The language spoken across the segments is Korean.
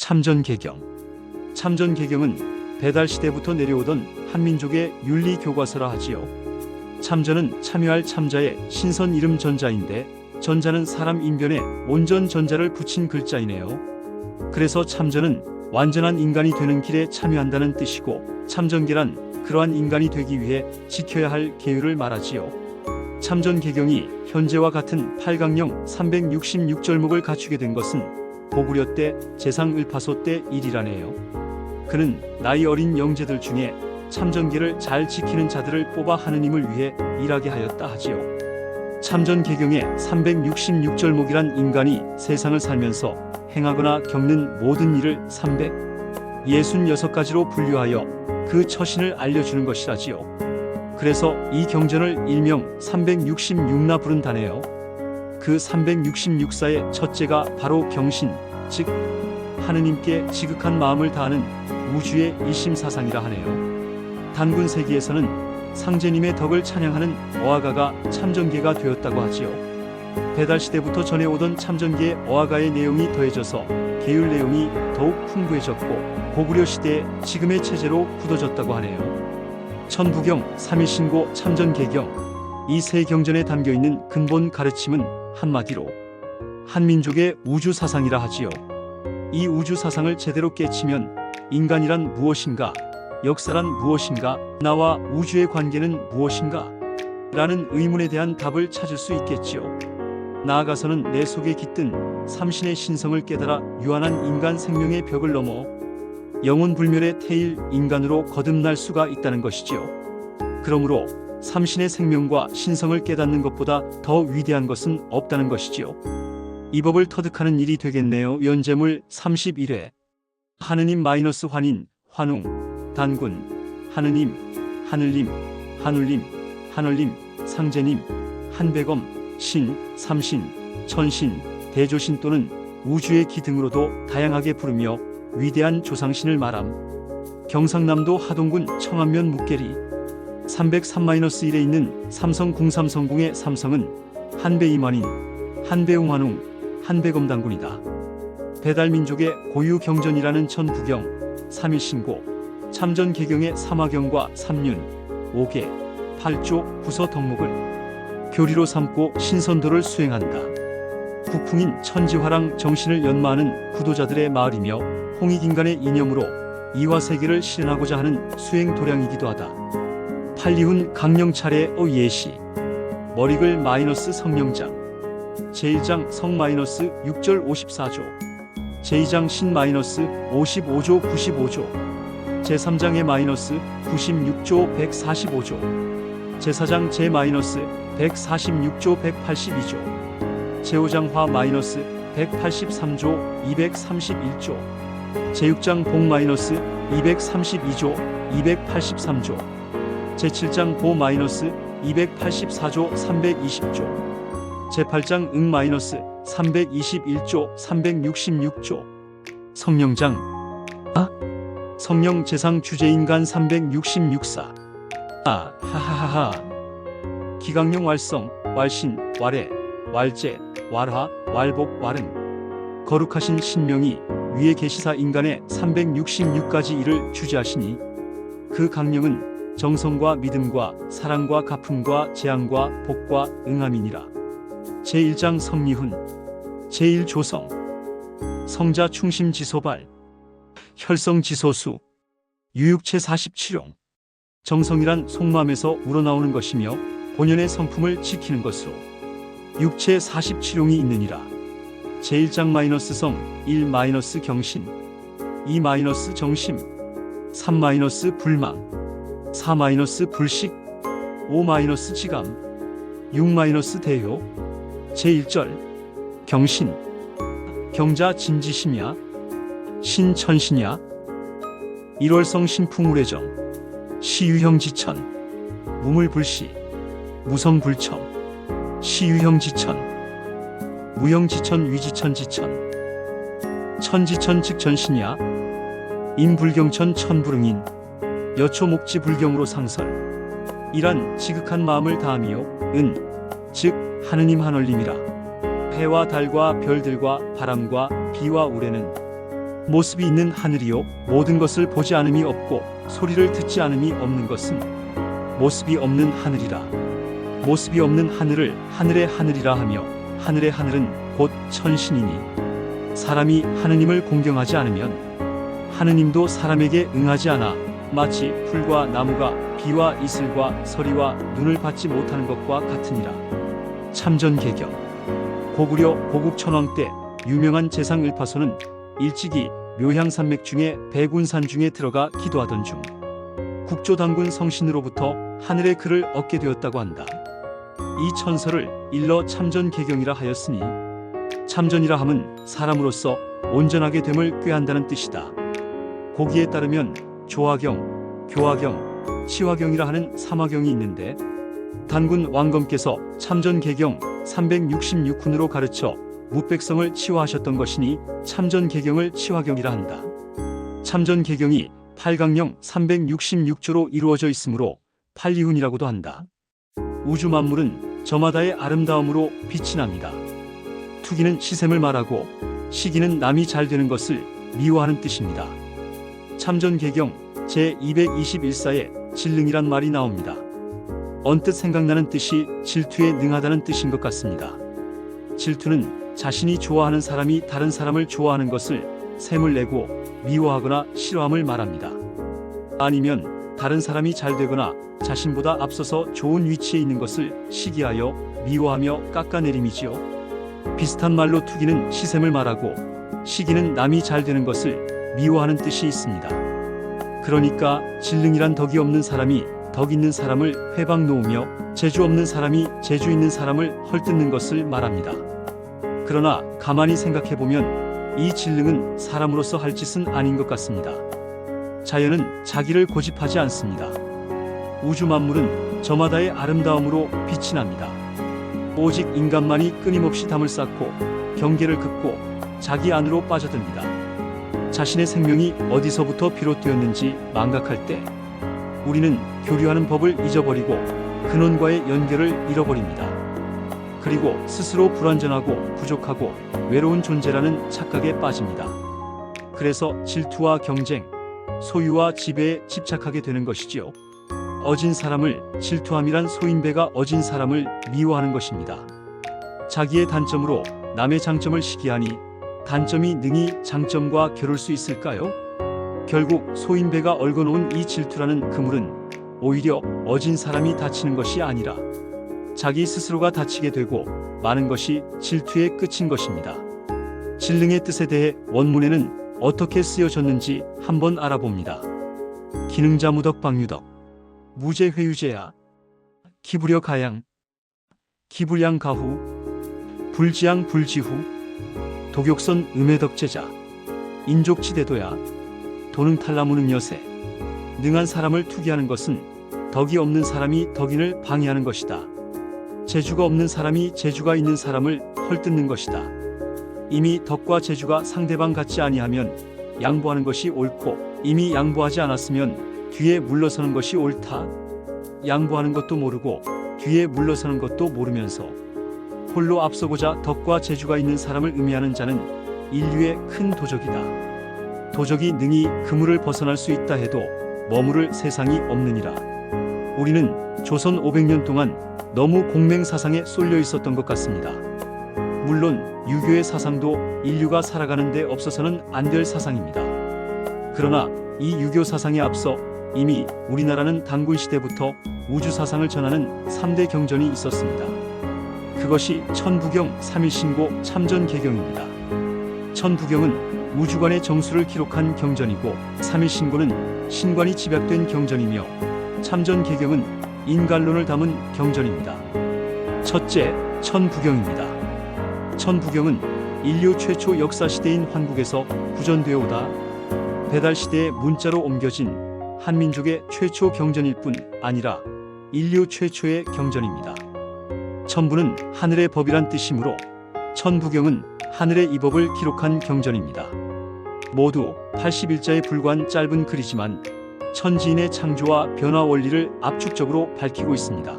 참전개경. 참전개경은 배달시대부터 내려오던 한민족의 윤리교과서라 하지요. 참전은 참여할 참자의 신선 이름 전자인데, 전자는 사람 인변에 온전 전자를 붙인 글자이네요. 그래서 참전은 완전한 인간이 되는 길에 참여한다는 뜻이고, 참전계란 그러한 인간이 되기 위해 지켜야 할 계율을 말하지요. 참전개경이 현재와 같은 8강령 366절목을 갖추게 된 것은 고구려 때 재상 을파소 때 일이라네요. 그는 나이 어린 영재들 중에 참전계를 잘 지키는 자들을 뽑아 하느님을 위해 일하게 하였다 하지요. 참전개경의 366절목이란 인간이 세상을 살면서 행하거나 겪는 모든 일을 366가지로 분류하여 그 처신을 알려주는 것이라지요. 그래서 이 경전을 일명 366나 부른다네요. 그 366사의 첫째가 바로 경신, 즉 하느님께 지극한 마음을 다하는 우주의 일심사상이라 하네요. 단군세기에서는 상제님의 덕을 찬양하는 어화가가 참전계가 되었다고 하지요. 배달시대부터 전해오던 참전계의 어화가의 내용이 더해져서 계율 내용이 더욱 풍부해졌고 고구려 시대에 지금의 체제로 굳어졌다고 하네요. 천부경, 삼일신고, 참전개경, 이 세 경전에 담겨있는 근본 가르침은 한마디로 한민족의 우주사상이라 하지요. 이 우주사상을 제대로 깨치면 인간이란 무엇인가, 역사란 무엇인가, 나와 우주의 관계는 무엇인가 라는 의문에 대한 답을 찾을 수 있겠지요. 나아가서는 내 속에 깃든 삼신의 신성을 깨달아 유한한 인간 생명의 벽을 넘어 영혼불멸의 태일 인간으로 거듭날 수가 있다는 것이지요. 그러므로 삼신의 생명과 신성을 깨닫는 것보다 더 위대한 것은 없다는 것이지요. 이 법을 터득하는 일이 되겠네요. 연재물 31회. 하느님 마이너스 환인, 환웅, 단군, 하느님, 하늘님, 하눌님, 한월님, 상제님, 한백엄, 신, 삼신, 천신, 대조신 또는 우주의 기등으로도 다양하게 부르며 위대한 조상신을 말함. 경상남도 하동군 청안면 묵계리 303-1에 있는 삼성 궁삼성궁의 삼성은 한배이만인, 한배웅환웅, 한배검단군이다. 배달민족의 고유 경전이라는 천부경, 삼일신고, 참전개경의 삼화경과 삼륜, 오계, 팔조, 구서 덕목을 교리로 삼고 신선도를 수행한다. 국풍인 천지화랑 정신을 연마하는 구도자들의 마을이며 홍익인간의 이념으로 이화세계를 실현하고자 하는 수행 도량이기도 하다. 팔리훈 강령 차례의 예시. 머리글 마이너스 성령장. 제1장 성 마이너스 6절 54조. 제2장 신 마이너스 55조 95조. 제3장의 마이너스 96조 145조. 제4장 제 마이너스 146조 182조. 제5장 화 마이너스 183조 231조. 제6장 복 마이너스 232조 283조. 제7장 보 마이너스 284조 320조. 제8장 응 마이너스 321조 366조. 성령장 성령 재상 주제인간 366사. 하하하하. 기강령 왈성, 왈신, 왈해, 왈제, 왈화, 왈복, 왈응. 거룩하신 신명이 위에 계시사 인간의 366가지 일을 주재하시니 그 강령은 정성과 믿음과 사랑과 가품과 재앙과 복과 응함이니라. 제1장 성리훈. 제1조성. 성자 충심 지소발. 혈성 지소수. 유육체 47용. 정성이란 속마음에서 우러나오는 것이며 본연의 성품을 지키는 것으로 육체 47용이 있느니라. 제1장 마이너스 성, 1 마이너스 경신, 2 마이너스 정심, 3 마이너스 불망, 4 마이너스 불식, 5 마이너스 지감, 6 마이너스 대효. 제1절 경신. 경자 진지심이야? 신천신이야? 1월성 신풍우래정. 시유형지천. 무물불시. 무성불첨. 시유형지천. 무형지천 위지천지천. 천지천 즉천신이야? 임불경천 천불응인. 여초목지불경으로 상설. 이란 지극한 마음을 다하미요 즉 하느님 한월님이라. 해와 달과 별들과 바람과 비와 우레는 모습이 있는 하늘이요 모든 것을 보지 않음이 없고 소리를 듣지 않음이 없는 것은 모습이 없는 하늘이라. 모습이 없는 하늘을 하늘의 하늘이라 하며 하늘의 하늘은 곧 천신이니 사람이 하느님을 공경하지 않으면 하느님도 사람에게 응하지 않아 마치 풀과 나무가 비와 이슬과 서리와 눈을 받지 못하는 것과 같으니라. 참전개경. 고구려 고국천왕 때 유명한 재상 을파소는 일찍이 묘향산맥 중에 백운산 중에 들어가 기도하던 중 국조당군 성신으로부터 하늘의 글을 얻게 되었다고 한다. 이 천서를 일러 참전개경이라 하였으니 참전이라 함은 사람으로서 온전하게 됨을 꾀한다는 뜻이다. 고기에 따르면 조화경, 교화경, 치화경이라 하는 삼화경이 있는데 단군 왕검께서 참전개경 366훈으로 가르쳐 무백성을 치화하셨던 것이니 참전개경을 치화경이라 한다. 참전개경이 8강령 366조로 이루어져 있으므로 팔리훈이라고도 한다. 우주 만물은 저마다의 아름다움으로 빛이 납니다. 투기는 시샘을 말하고 시기는 남이 잘 되는 것을 미워하는 뜻입니다. 참전개경 제221사에 질능이란 말이 나옵니다. 언뜻 생각나는 뜻이 질투에 능하다는 뜻인 것 같습니다. 질투는 자신이 좋아하는 사람이 다른 사람을 좋아하는 것을 샘을 내고 미워하거나 싫어함을 말합니다. 아니면 다른 사람이 잘 되거나 자신보다 앞서서 좋은 위치에 있는 것을 시기하여 미워하며 깎아내림이지요. 비슷한 말로 투기는 시샘을 말하고 시기는 남이 잘 되는 것을 미워하는 뜻이 있습니다. 그러니까 질능이란 덕이 없는 사람이 덕 있는 사람을 회방 놓으며 재주 없는 사람이 재주 있는 사람을 헐뜯는 것을 말합니다. 그러나 가만히 생각해보면 이 질능은 사람으로서 할 짓은 아닌 것 같습니다. 자연은 자기를 고집하지 않습니다. 우주 만물은 저마다의 아름다움으로 빛이 납니다. 오직 인간만이 끊임없이 담을 쌓고 경계를 긋고 자기 안으로 빠져듭니다. 자신의 생명이 어디서부터 비롯되었는지 망각할 때 우리는 교류하는 법을 잊어버리고 근원과의 연결을 잃어버립니다. 그리고 스스로 불완전하고 부족하고 외로운 존재라는 착각에 빠집니다. 그래서 질투와 경쟁, 소유와 지배에 집착하게 되는 것이지요. 어진 사람을 질투함이란 소인배가 어진 사람을 미워하는 것입니다. 자기의 단점으로 남의 장점을 시기하니 단점이 능히 장점과 겨룰 수 있을까요? 결국 소인배가 얽어놓은 이 질투라는 그물은 오히려 어진 사람이 다치는 것이 아니라 자기 스스로가 다치게 되고 마는 것이 질투의 끝인 것입니다. 질능의 뜻에 대해 원문에는 어떻게 쓰여졌는지 한번 알아봅니다. 기능자무덕방유덕 무제회유제야 기부려 가양 기불양 가후 불지양 불지후 독욕선 음해덕제자 인족지대도야 도능탈라무능 여세. 능한 사람을 투기하는 것은 덕이 없는 사람이 덕인을 방해하는 것이다. 재주가 없는 사람이 재주가 있는 사람을 헐뜯는 것이다. 이미 덕과 재주가 상대방 같지 아니하면 양보하는 것이 옳고 이미 양보하지 않았으면 뒤에 물러서는 것이 옳다. 양보하는 것도 모르고 뒤에 물러서는 것도 모르면서 홀로 앞서고자 덕과 재주가 있는 사람을 음해하는 자는 인류의 큰 도적이다. 도적이 능히 그물을 벗어날 수 있다 해도 머무를 세상이 없느니라. 우리는 조선 500년 동안 너무 공맹사상에 쏠려 있었던 것 같습니다. 물론 유교의 사상도 인류가 살아가는 데 없어서는 안 될 사상입니다. 그러나 이 유교 사상에 앞서 이미 우리나라는 단군시대부터 우주사상을 전하는 3대 경전이 있었습니다. 그것이 천부경, 삼일신고, 참전개경입니다. 천부경은 우주관의 정수를 기록한 경전이고 삼일신고는 신관이 집약된 경전이며 참전개경은 인간론을 담은 경전입니다. 첫째, 천부경입니다. 천부경은 인류 최초 역사시대인 환국에서 구전되어 오다 배달시대에 문자로 옮겨진 한민족의 최초 경전일 뿐 아니라 인류 최초의 경전입니다. 천부는 하늘의 법이란 뜻이므로 천부경은 하늘의 이 법을 기록한 경전입니다. 모두 81자에 불과한 짧은 글이지만 천지인의 창조와 변화 원리를 압축적으로 밝히고 있습니다.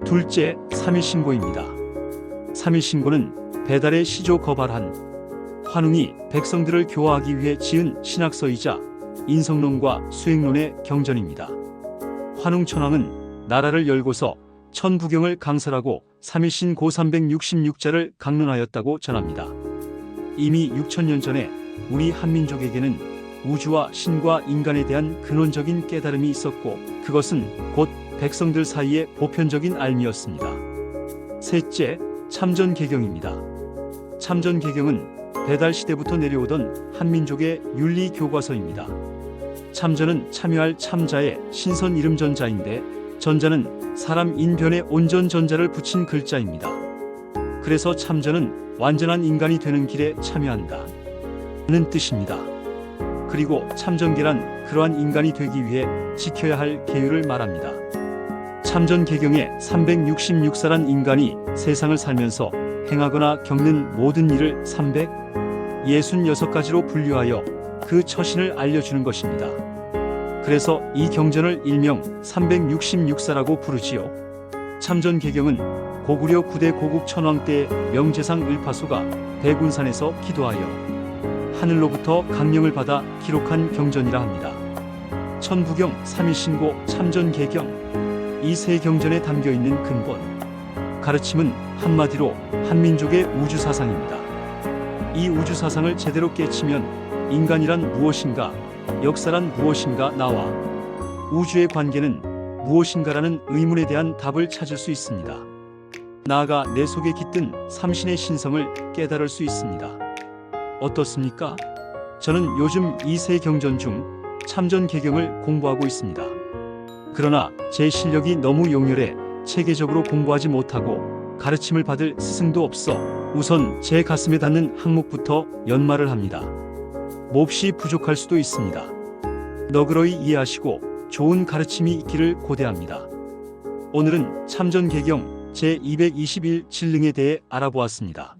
둘째, 삼일신고입니다. 삼일신고는 배달의 시조 거발한 환웅이 백성들을 교화하기 위해 지은 신학서이자 인성론과 수행론의 경전입니다. 환웅천왕은 나라를 열고서 천부경을 강설하고 삼일신 고 366자를 강론하였다고 전합니다. 이미 6천년 전에 우리 한민족에게는 우주와 신과 인간에 대한 근원적인 깨달음이 있었고 그것은 곧 백성들 사이의 보편적인 알미였습니다. 셋째, 참전개경입니다. 참전개경은 배달 시대부터 내려오던 한민족의 윤리 교과서입니다. 참전은 참여할 참자의 신선 이름 전자인데 전자는 사람 인변에 온전 전자를 붙인 글자입니다. 그래서 참전은 완전한 인간이 되는 길에 참여한다 는 뜻입니다. 그리고 참전계란 그러한 인간이 되기 위해 지켜야 할 계율을 말합니다. 참전개경에 366사란 인간이 세상을 살면서 행하거나 겪는 모든 일을 366가지로 분류하여 그 처신을 알려주는 것입니다. 그래서 이 경전을 일명 366사라고 부르지요. 참전개경은 고구려 9대 고국 천왕 때 명재상 을파소가 대군산에서 기도하여 하늘로부터 강령을 받아 기록한 경전이라 합니다. 천부경, 삼일신고, 참전개경 이 세 경전에 담겨있는 근본 가르침은 한마디로 한민족의 우주사상입니다. 이 우주사상을 제대로 깨치면 인간이란 무엇인가, 역사란 무엇인가 나와 우주의 관계는 무엇인가라는 의문에 대한 답을 찾을 수 있습니다. 나아가 내 속에 깃든 삼신의 신성을 깨달을 수 있습니다. 어떻습니까? 저는 요즘 이 세 경전 중 참전개경을 공부하고 있습니다. 그러나 제 실력이 너무 용렬해 체계적으로 공부하지 못하고 가르침을 받을 스승도 없어 우선 제 가슴에 닿는 항목부터 연마를 합니다. 몹시 부족할 수도 있습니다. 너그러이 이해하시고 좋은 가르침이 있기를 고대합니다. 오늘은 참전개경 제221 진릉에 대해 알아보았습니다.